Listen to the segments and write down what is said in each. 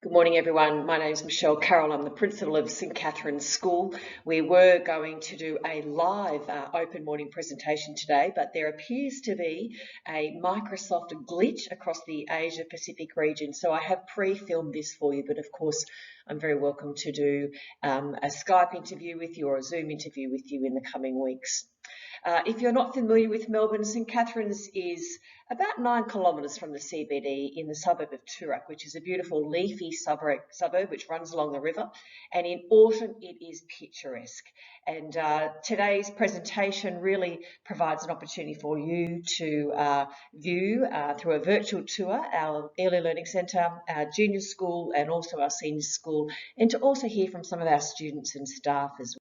Good morning, everyone. My name is Michelle Carroll. I'm the principal of St Catherine's School. We were going to do a live open morning presentation today, but there appears to be a Microsoft glitch across the Asia Pacific region. So I have pre-filmed this for you, but of course, I'm very welcome to do a Skype interview with you or a Zoom interview with you in the coming weeks. If you're not familiar with Melbourne, St Catherine's is about 9 kilometres from the CBD in the suburb of Toorak, which is a beautiful leafy suburb which runs along the river. And in autumn, it is picturesque. And today's presentation really provides an opportunity for you to view through a virtual tour our Early Learning Centre, our junior school and also our senior school, and to also hear from some of our students and staff as well.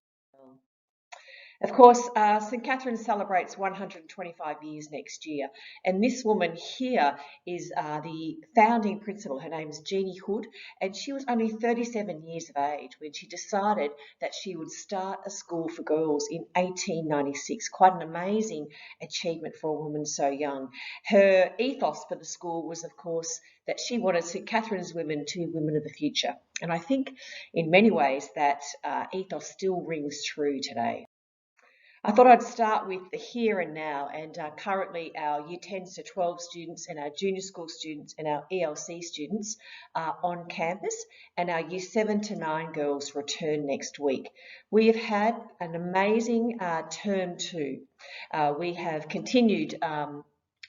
Of course, St Catherine's celebrates 125 years next year, and this woman here is the founding principal. Her name is Jeannie Hood, and she was only 37 years of age when she decided that she would start a school for girls in 1896. Quite an amazing achievement for a woman so young. Her ethos for the school was, of course, that she wanted St Catherine's women to be women of the future, and I think in many ways that ethos still rings true today. I thought I'd start with the here and now, and currently our Year 10s to 12 students and our junior school students and our ELC students are on campus, and our Year 7 to 9 girls return next week. We have had an amazing term two. We have continued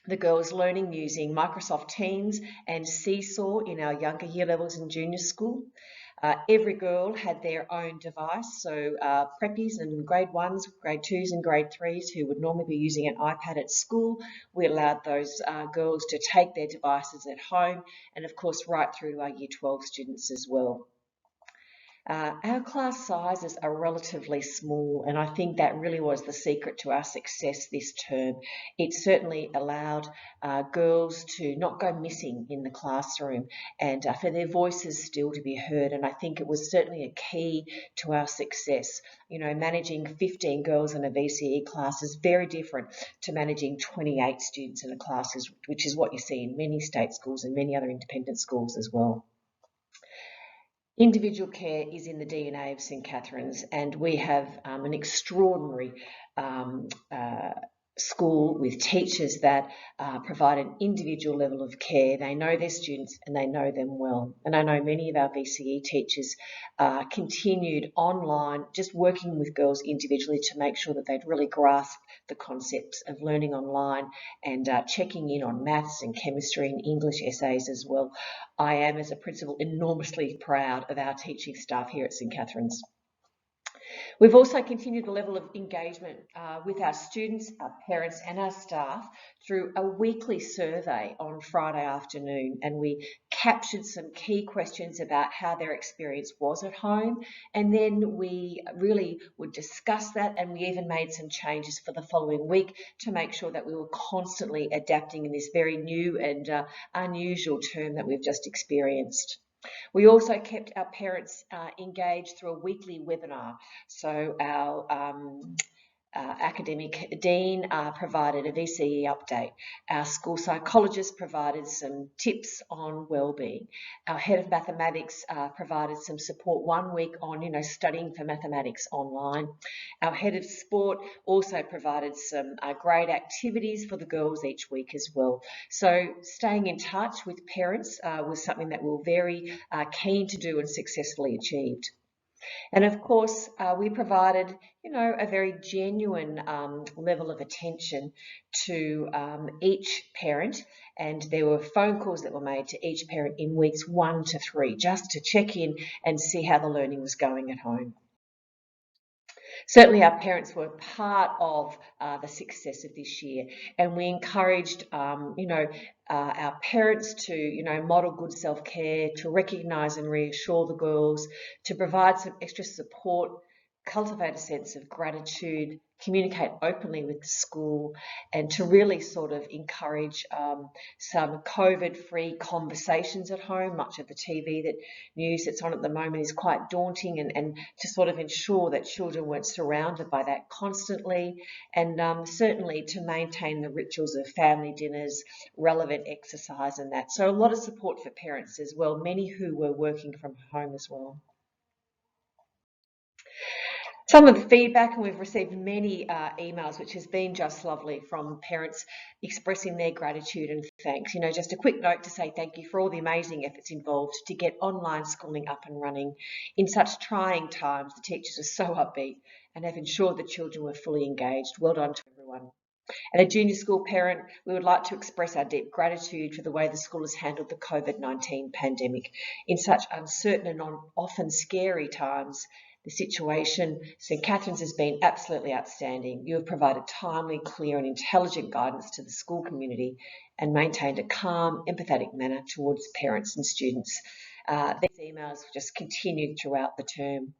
the girls learning using Microsoft Teams and Seesaw in our younger year levels in junior school. Every girl had their own device, so preppies and grade 1s, grade 2s and grade 3s who would normally be using an iPad at school, we allowed those girls to take their devices at home, and of course right through to our Year 12 students as well. Our class sizes are relatively small, and I think that really was the secret to our success this term. It certainly allowed girls to not go missing in the classroom and for their voices still to be heard, and I think it was certainly a key to our success. You know, managing 15 girls in a VCE class is very different to managing 28 students in a class, which is what you see in many state schools and many other independent schools as well. Individual care is in the DNA of St Catherine's, and we have an extraordinary school with teachers that provide an individual level of care. They know their students and they know them well. And I know many of our VCE teachers continued online, just working with girls individually to make sure that they'd really grasp the concepts of learning online and checking in on maths and chemistry and English essays as well. I am, as a principal, enormously proud of our teaching staff here at St Catherine's. We've also continued the level of engagement with our students, our parents and our staff through a weekly survey on Friday afternoon, and we captured some key questions about how their experience was at home, and then we really would discuss that, and we even made some changes for the following week to make sure that we were constantly adapting in this very new and unusual term that we've just experienced. We also kept our parents engaged through a weekly webinar. So our academic dean provided a VCE update. Our school psychologist provided some tips on wellbeing. Our head of mathematics provided some support 1 week on, studying for mathematics online. Our head of sport also provided some great activities for the girls each week as well. So staying in touch with parents was something that we were very keen to do and successfully achieved. And of course, we provided, a very genuine level of attention to each parent, and there were phone calls that were made to each parent in weeks 1 to 3, just to check in and see how the learning was going at home. Certainly our parents were part of the success of this year, and we encouraged, our parents to, model good self-care, to recognise and reassure the girls, to provide some extra support, cultivate a sense of gratitude, communicate openly with the school, and to really sort of encourage some COVID-free conversations at home. Much of the TV news that's on at the moment is quite daunting, and to sort of ensure that children weren't surrounded by that constantly, and certainly to maintain the rituals of family dinners, relevant exercise and that. So a lot of support for parents as well, many who were working from home as well. Some of the feedback, and we've received many emails, which has been just lovely, from parents expressing their gratitude and thanks. Just a quick note to say thank you for all the amazing efforts involved to get online schooling up and running. In such trying times, the teachers are so upbeat and have ensured the children were fully engaged. Well done to everyone. And a junior school parent, we would like to express our deep gratitude for the way the school has handled the COVID-19 pandemic. In such uncertain and often scary times, the situation, St Catherine's has been absolutely outstanding. You have provided timely, clear and intelligent guidance to the school community and maintained a calm, empathetic manner towards parents and students. These emails just continued throughout the term.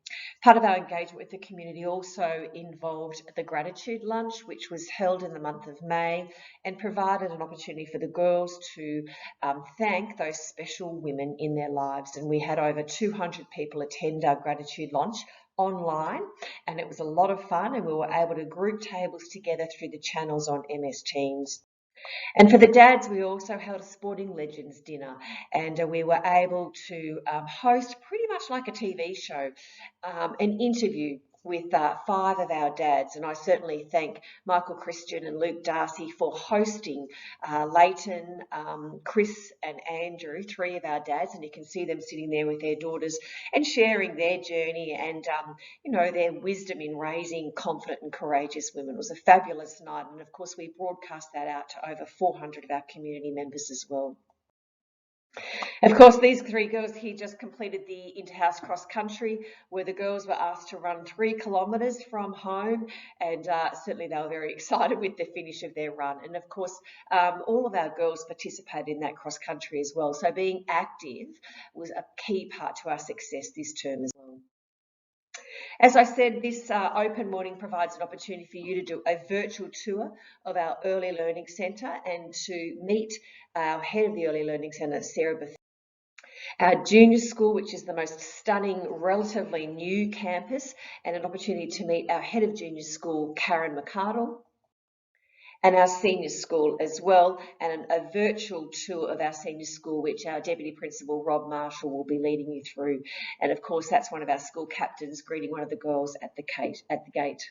Part of our engagement with the community also involved the gratitude lunch, which was held in the month of May and provided an opportunity for the girls to thank those special women in their lives. And we had over 200 people attend our gratitude lunch online, and it was a lot of fun, and we were able to group tables together through the channels on MS Teams. And for the dads, we also held a Sporting Legends dinner, and we were able to host, pretty much like a TV show, an interview with 5 of our dads. And I certainly thank Michael Christian and Luke Darcy for hosting Leighton, Chris and Andrew, 3 of our dads. And you can see them sitting there with their daughters and sharing their journey and, their wisdom in raising confident and courageous women. It was a fabulous night. And of course, we broadcast that out to over 400 of our community members as well. Of course, these 3 girls here just completed the inter-house cross country, where the girls were asked to run 3 kilometres from home, and certainly they were very excited with the finish of their run. And of course, all of our girls participated in that cross country as well. So being active was a key part to our success this term as well. As I said, this open morning provides an opportunity for you to do a virtual tour of our Early Learning Centre and to meet our head of the Early Learning Centre, Sarah Beth. Our junior school, which is the most stunning, relatively new campus, and an opportunity to meet our head of junior school, Karen McArdle, and our senior school as well, and a virtual tour of our senior school, which our Deputy Principal, Rob Marshall, will be leading you through. And of course, that's one of our school captains greeting one of the girls at the gate.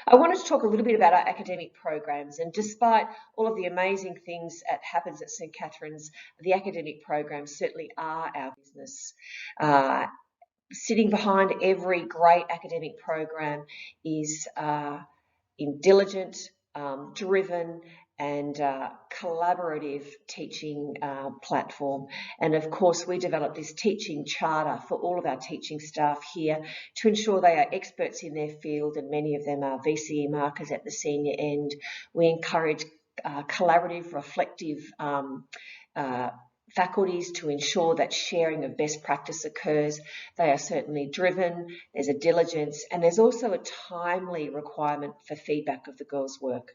I wanted to talk a little bit about our academic programs, and despite all of the amazing things that happens at St Catherine's, the academic programs certainly are our business. Sitting behind every great academic program is diligent, driven and collaborative teaching platform. And of course, we developed this teaching charter for all of our teaching staff here to ensure they are experts in their field, and many of them are VCE markers at the senior end. We encourage collaborative, reflective faculties to ensure that sharing of best practice occurs. They are certainly driven, there's a diligence, and there's also a timely requirement for feedback of the girls' work.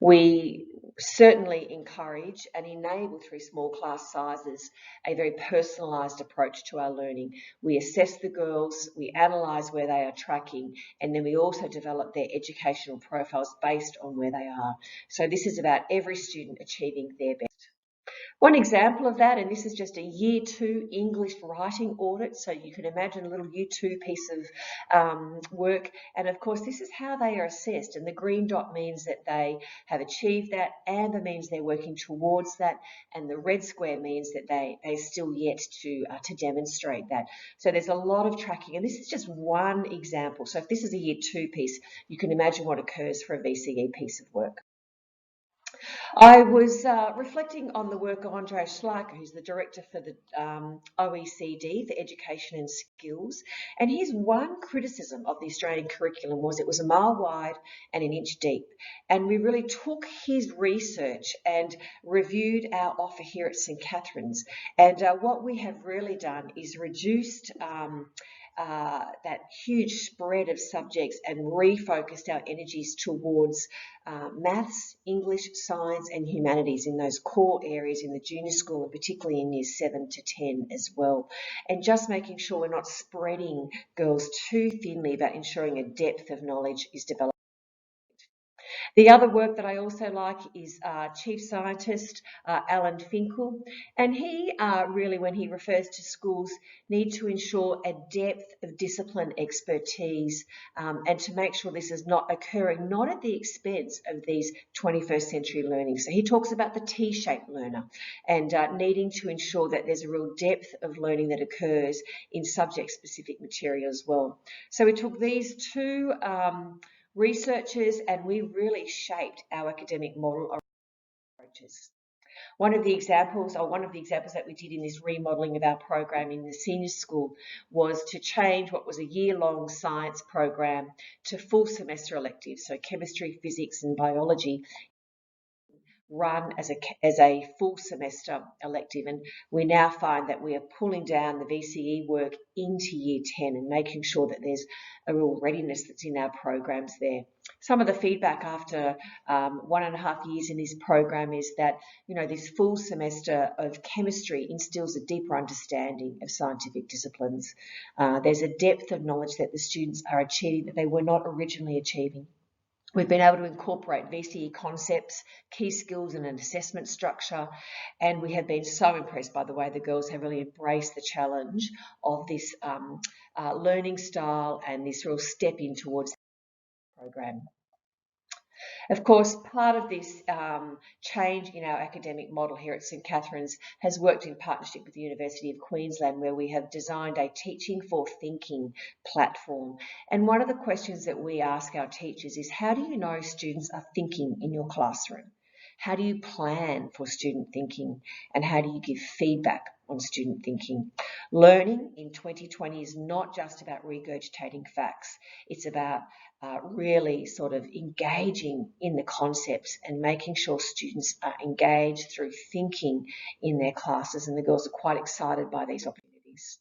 We certainly encourage and enable, through small class sizes, a very personalised approach to our learning. We assess the girls, we analyse where they are tracking, and then we also develop their educational profiles based on where they are. So this is about every student achieving their best. One example of that, and this is just a Year 2 English writing audit, so you can imagine a little Year 2 piece of work, and of course this is how they are assessed, and the green dot means that they have achieved that, amber means they're working towards that, and the red square means that they're still yet to demonstrate that. So there's a lot of tracking, and this is just one example. So if this is a Year 2 piece, you can imagine what occurs for a VCE piece of work. I was reflecting on the work of Andre Schleicher, who's the director for the OECD for Education and Skills, and his one criticism of the Australian curriculum was it was a mile wide and an inch deep. And we really took his research and reviewed our offer here at St Catherine's. And what we have really done is reduced that huge spread of subjects and refocused our energies towards maths, English, science and humanities in those core areas in the junior school, and particularly in years 7 to 10 as well. And just making sure we're not spreading girls too thinly, but ensuring a depth of knowledge is developed. The other work that I also like is Chief Scientist Alan Finkel, and he really, when he refers to schools, need to ensure a depth of discipline expertise and to make sure this is not occurring, not at the expense of these 21st century learning. So he talks about the T-shaped learner and needing to ensure that there's a real depth of learning that occurs in subject-specific material as well. So we took these two researchers and we really shaped our academic model approaches. One of the examples that we did in this remodelling of our program in the senior school was to change what was a year-long science program to full semester electives, so chemistry, physics and biology, run as a full semester elective, and we now find that we are pulling down the VCE work into year 10 and making sure that there's a real readiness that's in our programs there. Some of the feedback after 1.5 years in this program is that, you know, this full semester of chemistry instills a deeper understanding of scientific disciplines. There's a depth of knowledge that the students are achieving that they were not originally achieving. We've been able to incorporate VCE concepts, key skills and an assessment structure, and we have been so impressed by the way the girls have really embraced the challenge of this learning style and this real step in towards the program. Of course, part of this change in our academic model here at St Catherine's has worked in partnership with the University of Queensland, where we have designed a Teaching for Thinking platform. And one of the questions that we ask our teachers is, how do you know students are thinking in your classroom? How do you plan for student thinking? And how do you give feedback on student thinking? Learning in 2020 is not just about regurgitating facts. It's about really sort of engaging in the concepts and making sure students are engaged through thinking in their classes, and the girls are quite excited by these opportunities.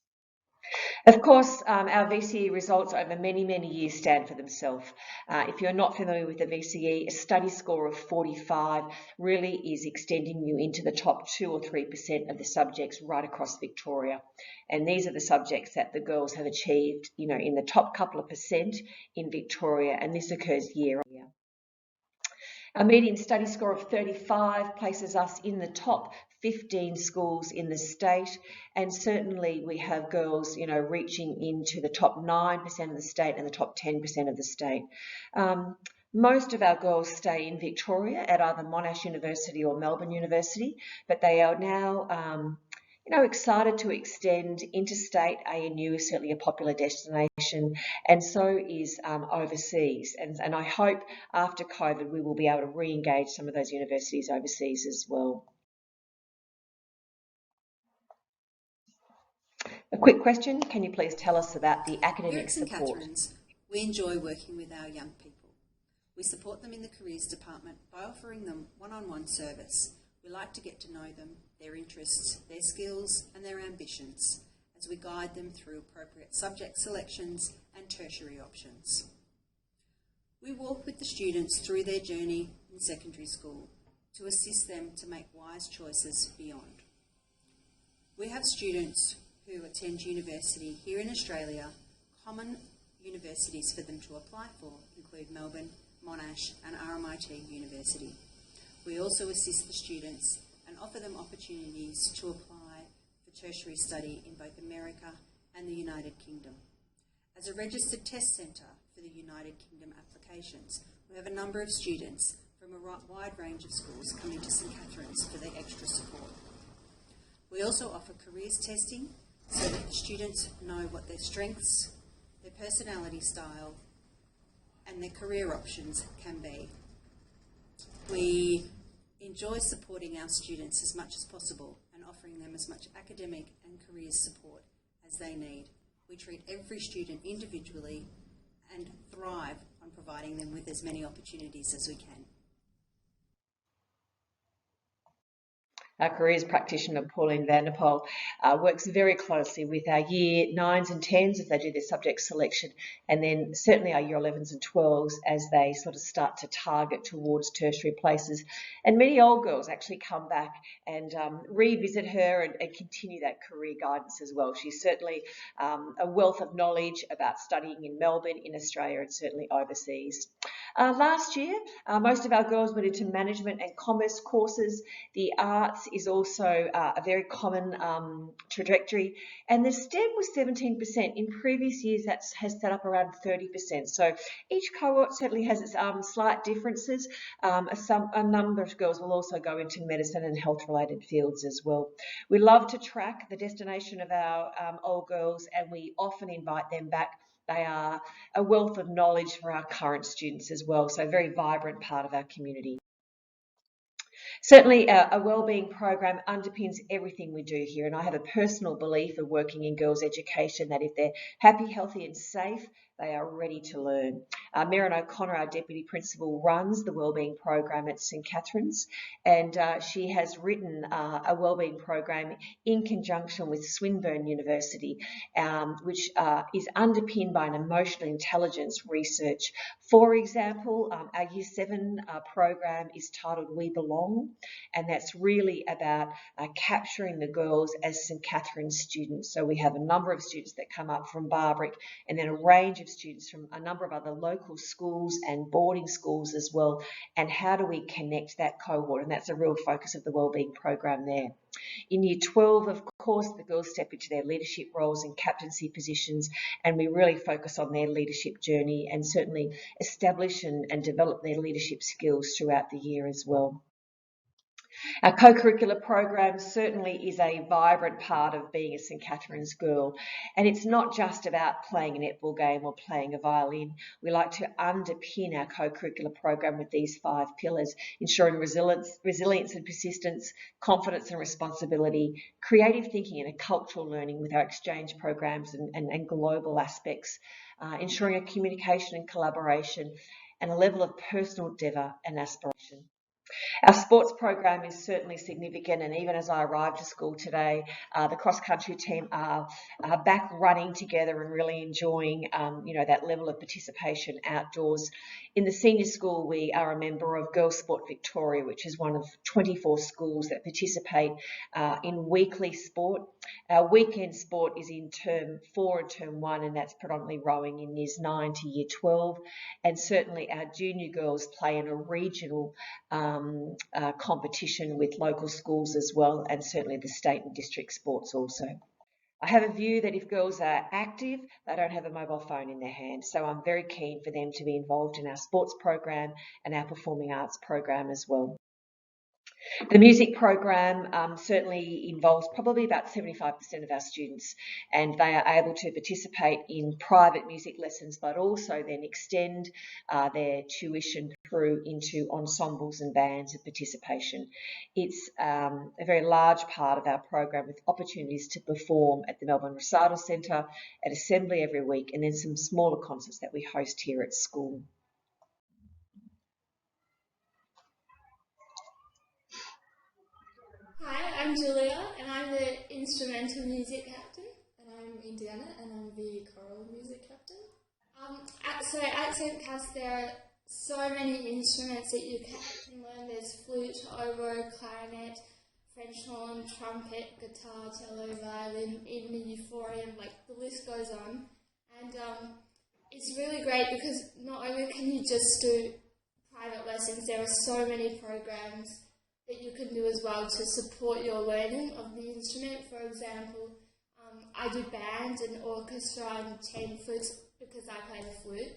Of course, our VCE results over many, many years stand for themselves. If you're not familiar with the VCE, a study score of 45 really is extending you into the top 2 or 3% of the subjects right across Victoria. And these are the subjects that the girls have achieved, you know, in the top couple of percent in Victoria, and this occurs year on year. A median study score of 35 places us in the top 15 schools in the state, and certainly we have girls, you know, reaching into the top 9% of the state and the top 10% of the state. Most of our girls stay in Victoria at either Monash University or Melbourne University, but they are now excited to extend interstate. ANU is certainly a popular destination, and so is overseas. And I hope after COVID we will be able to re-engage some of those universities overseas as well. A quick question, can you please tell us about the academic support? Here at St Catherine's, we enjoy working with our young people. We support them in the careers department by offering them one-on-one service. We like to get to know them, their interests, their skills and their ambitions as we guide them through appropriate subject selections and tertiary options. We walk with the students through their journey in secondary school to assist them to make wise choices beyond. We have students who attend university here in Australia. Common universities for them to apply for include Melbourne, Monash and RMIT University. We also assist the students and offer them opportunities to apply for tertiary study in both America and the United Kingdom. As a registered test centre for the United Kingdom applications, we have a number of students from a wide range of schools coming to St Catherine's for their extra support. We also offer careers testing so that the students know what their strengths, their personality style and their career options can be. We enjoy supporting our students as much as possible and offering them as much academic and careers support as they need. We treat every student individually and thrive on providing them with as many opportunities as we can. Our careers practitioner, Pauline Vanderpoel, works very closely with our year 9s and 10s as they do their subject selection, and then certainly our year 11s and 12s as they sort of start to target towards tertiary places. And many old girls actually come back and revisit her and continue that career guidance as well. She's certainly a wealth of knowledge about studying in Melbourne, in Australia, and certainly overseas. Last year, most of our girls went into management and commerce courses. The arts is also a very common trajectory, and the STEM was 17%. In previous years, that has set up around 30%. So each cohort certainly has its slight differences. A number of girls will also go into medicine and health-related fields as well. We love to track the destination of our old girls, and we often invite them back. They are a wealth of knowledge for our current students as well, so a very vibrant part of our community. Certainly a wellbeing program underpins everything we do here, and I have a personal belief of working in girls' education that if they're happy, healthy and safe, they are ready to learn. Meryn O'Connor, our Deputy Principal, runs the Wellbeing Program at St Catherine's, and she has written a wellbeing program in conjunction with Swinburne University, which is underpinned by an emotional intelligence research. For example, our Year 7 program is titled We Belong, and that's really about capturing the girls as St Catherine's students. So we have a number of students that come up from Barbrick, and then a range of students from a number of other local schools and boarding schools as well, and how do we connect that cohort, and that's a real focus of the wellbeing program there. In Year 12, of course, the girls step into their leadership roles and captaincy positions, and we really focus on their leadership journey and certainly establish and develop their leadership skills throughout the year as well. Our co-curricular program certainly is a vibrant part of being a St Catherine's girl, and it's not just about playing a netball game or playing a violin. We like to underpin our co-curricular program with these 5 pillars, ensuring resilience and persistence, confidence and responsibility, creative thinking and a cultural learning with our exchange programs and global aspects, ensuring a communication and collaboration, and a level of personal endeavour and aspiration. Our sports program is certainly significant, and even as I arrived to school today, the cross-country team are back running together and really enjoying that level of participation outdoors. In the senior school, we are a member of Girls Sport Victoria, which is one of 24 schools that participate in weekly sport. Our weekend sport is in Term 4 and Term 1, and that's predominantly rowing in Years 9 to Year 12. And certainly our junior girls play in a regional competition with local schools as well, and certainly the state and district sports also. I have a view that if girls are active, they don't have a mobile phone in their hand, so I'm very keen for them to be involved in our sports program and our performing arts program as well. The music program certainly involves probably about 75% of our students, and they are able to participate in private music lessons, but also then extend their tuition through into ensembles and bands of participation. It's a very large part of our program with opportunities to perform at the Melbourne Recital Centre, at Assembly every week, and then some smaller concerts that we host here at school. Hi, I'm Julia, and I'm the instrumental music captain. And I'm Indiana, and I'm the choral music captain. At St. Cass, there are so many instruments that you can learn. There's flute, oboe, clarinet, French horn, trumpet, guitar, cello, violin, even a euphonium, like the list goes on. And it's really great because not only can you just do private lessons, there are so many programs that you can do as well to support your learning of the instrument. For example, I do band and orchestra and chamber flutes because I play the flute.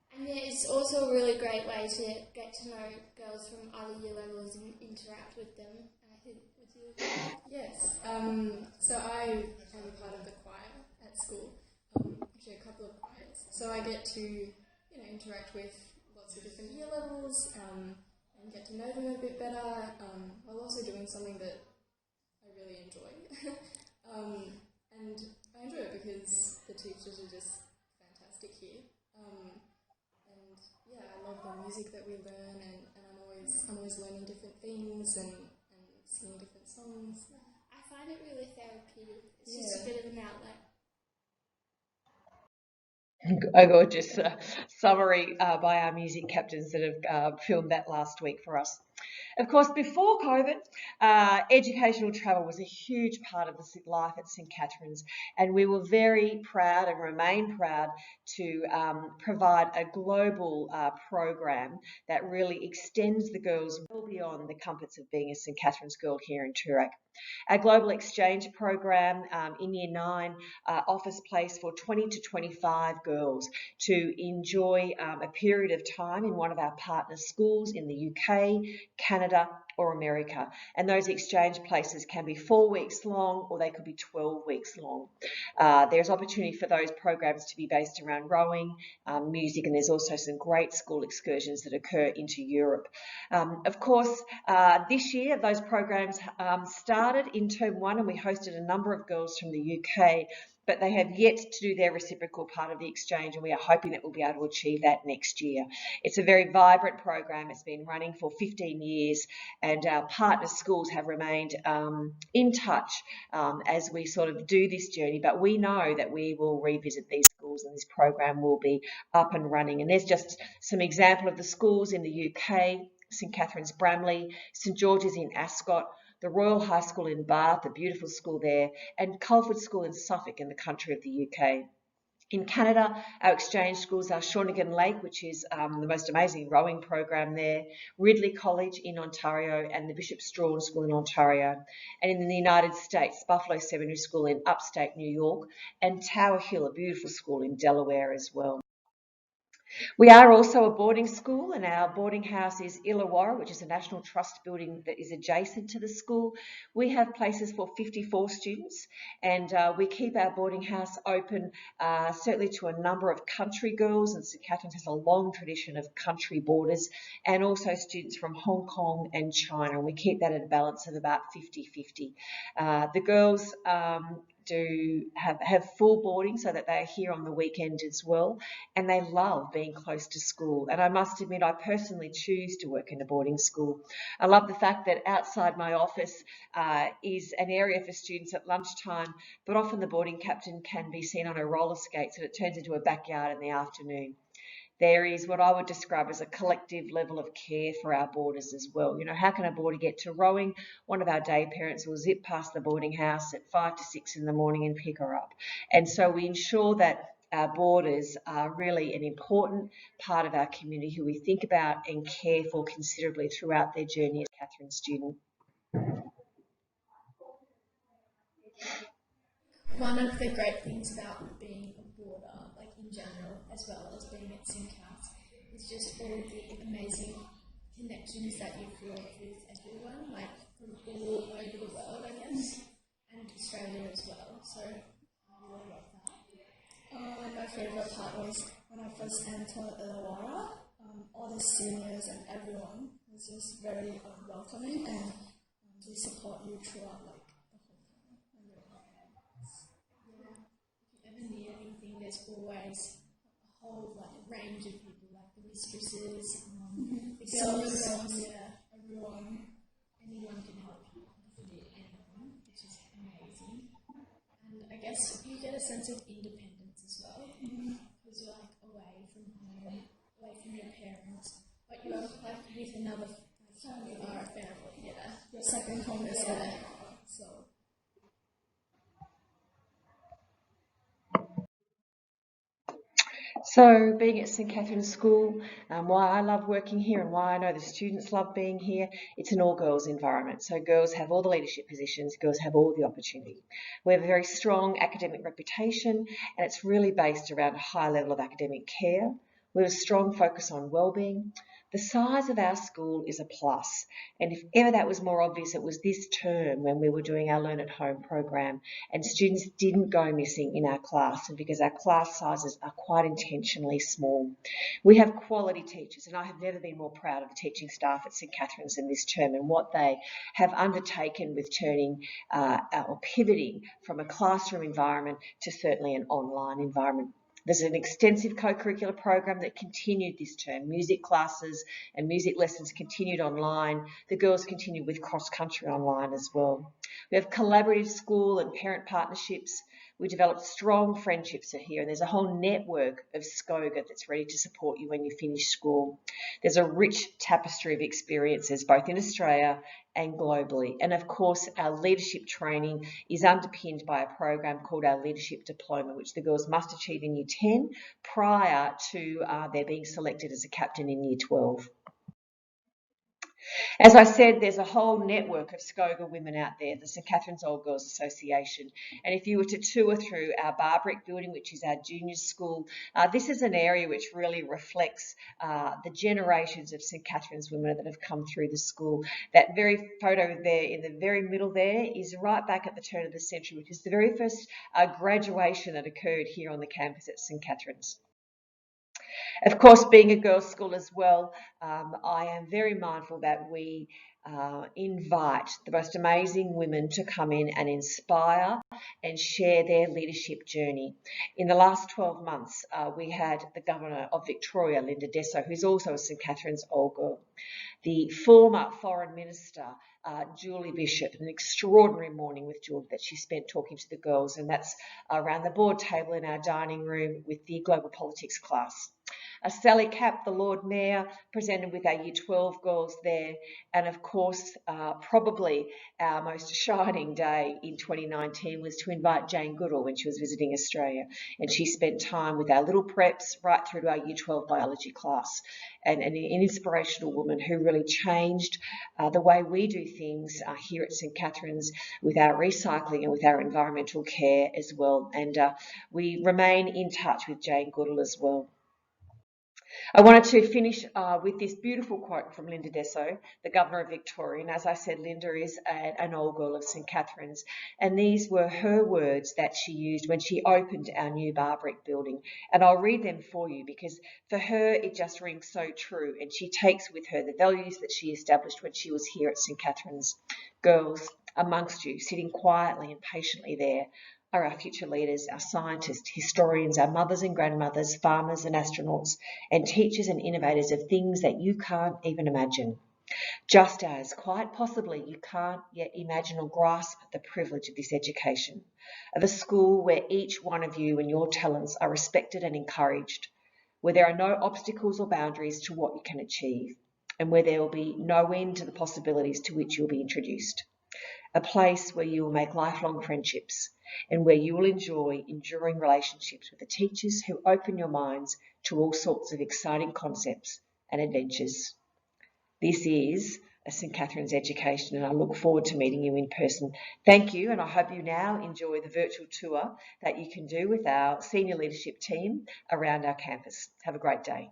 And yeah, it's also a really great way to get to know girls from other year levels and interact with them. I think, would you agree? Yes. So I am part of the choir at school. Actually, a couple of choirs. So I get to interact with lots of different year levels. And get to know them a bit better, while also doing something that I really enjoy. And I enjoy it because the teachers are just fantastic here. And yeah, I love the music that we learn, and I'm always learning different things and songs? I find it really therapeutic. It's just a bit of an outlet. A gorgeous summary by our music captains that have filmed that last week for us. Of course, before COVID, educational travel was a huge part of the life at St Catherine's, and we were very proud and remain proud to provide a global program that really extends the girls well beyond the comforts of being a St Catherine's girl here in Toorak. Our global exchange program in Year 9 offers place for 20 to 25 girls to enjoy a period of time in one of our partner schools in the UK, Canada or America. And those exchange places can be 4 weeks long or they could be 12 weeks long. There's opportunity for those programs to be based around rowing, music, and there's also some great school excursions that occur into Europe. Of course, this year those programs started in term 1 and we hosted a number of girls from the UK, but they have yet to do their reciprocal part of the exchange, and we are hoping that we'll be able to achieve that next year. It's a very vibrant program. It's been running for 15 years, and our partner schools have remained in touch as we sort of do this journey, but we know that we will revisit these schools and this program will be up and running. And there's just some example of the schools in the UK: St Catherine's Bramley, St George's in Ascot, the Royal High School in Bath, a beautiful school there, and Culford School in Suffolk in the country of the UK. In Canada, our exchange schools are Shawnigan Lake, which is the most amazing rowing program there, Ridley College in Ontario, and the Bishop Strawn School in Ontario. And in the United States, Buffalo Seminary School in upstate New York, and Tower Hill, a beautiful school in Delaware as well. We are also a boarding school, and our boarding house is Illawarra, which is a National Trust building that is adjacent to the school. We have places for 54 students, and we keep our boarding house open certainly to a number of country girls, and St Catherine's has a long tradition of country boarders, and also students from Hong Kong and China, and we keep that at a balance of about 50-50. The girls do have full boarding so that they are here on the weekend as well, and they love being close to school. And I must admit, I personally choose to work in a boarding school. I love the fact that outside my office is an area for students at lunchtime, but often the boarding captain can be seen on her roller skates and it turns into a backyard in the afternoon. There is what I would describe as a collective level of care for our boarders as well. You know, how can a boarder get to rowing? One of our day parents will zip past the boarding house at 5 to 6 in the morning and pick her up. And so we ensure that our boarders are really an important part of our community who we think about and care for considerably throughout their journey as Catherine's student. One of the great things about being a boarder, like in general, as well as being at St Cath's, is just all the amazing connections that you feel with everyone, like from all over the world, I guess, and Australia as well. So I really love that. And my favourite part was when I first entered Illawarra, all the seniors and everyone was just very welcoming and they support you throughout like the whole time. If you ever need anything, there's always a whole like range of people, like the mistresses, the girls, everyone, anyone can help you if you need anything, which is amazing. And I guess you get a sense of independence as well, because you're like away from home, away from your parents, but you're like with another family or a family, your second home is there. So. So being at St Catherine's School, why I love working here and why I know the students love being here, it's an all-girls environment. So girls have all the leadership positions, girls have all the opportunity. We have a very strong academic reputation and it's really based around a high level of academic care. We have a strong focus on wellbeing. The size of our school is a plus, and if ever that was more obvious, it was this term when we were doing our Learn at Home program and students didn't go missing in our class, and because our class sizes are quite intentionally small. We have quality teachers, and I have never been more proud of the teaching staff at St Catherine's in this term and what they have undertaken with turning or pivoting from a classroom environment to certainly an online environment. There's an extensive co-curricular program that continued this term. Music classes and music lessons continued online. The girls continued with cross-country online as well. We have collaborative school and parent partnerships. We developed strong friendships here, and there's a whole network of SCOGA that's ready to support you when you finish school. There's a rich tapestry of experiences, both in Australia and globally. And of course, our leadership training is underpinned by a program called our Leadership Diploma, which the girls must achieve in Year 10 prior to their being selected as a captain in Year 12. As I said, there's a whole network of SCOGA women out there, the St Catherine's Old Girls Association. And if you were to tour through our Barbrick building, which is our junior school, this is an area which really reflects the generations of St Catherine's women that have come through the school. That very photo there in the very middle there is right back at the turn of the century, which is the very first graduation that occurred here on the campus at St Catherine's. Of course, being a girls' school as well, I am very mindful that we invite the most amazing women to come in and inspire and share their leadership journey. In the last 12 months, we had the Governor of Victoria, Linda Dessau, who's also a St Catherine's Old Girl, the former Foreign Minister, Julie Bishop, an extraordinary morning with Julie that she spent talking to the girls, and that's around the board table in our dining room with the Global Politics class. Sally Capp, the Lord Mayor, presented with our Year 12 girls there, and of course, probably our most shining day in 2019 was to invite Jane Goodall when she was visiting Australia, and she spent time with our little preps right through to our Year 12 biology class, and an inspirational woman who really changed the way we do things here at St Catherine's with our recycling and with our environmental care as well, and we remain in touch with Jane Goodall as well. I wanted to finish with this beautiful quote from Linda Dessau, the Governor of Victoria. And as I said, Linda is an old girl of St Catherine's. And these were her words that she used when she opened our new Barbrick building. And I'll read them for you because for her, it just rings so true. And she takes with her the values that she established when she was here at St Catherine's. Girls, amongst you, sitting quietly and patiently there, are our future leaders, our scientists, historians, our mothers and grandmothers, farmers and astronauts, and teachers and innovators of things that you can't even imagine. Just as, quite possibly, you can't yet imagine or grasp the privilege of this education, of a school where each one of you and your talents are respected and encouraged, where there are no obstacles or boundaries to what you can achieve, and where there will be no end to the possibilities to which you'll be introduced. A place where you will make lifelong friendships and where you will enjoy enduring relationships with the teachers who open your minds to all sorts of exciting concepts and adventures. This is a St Catherine's education, and I look forward to meeting you in person. Thank you, and I hope you now enjoy the virtual tour that you can do with our senior leadership team around our campus. Have a great day.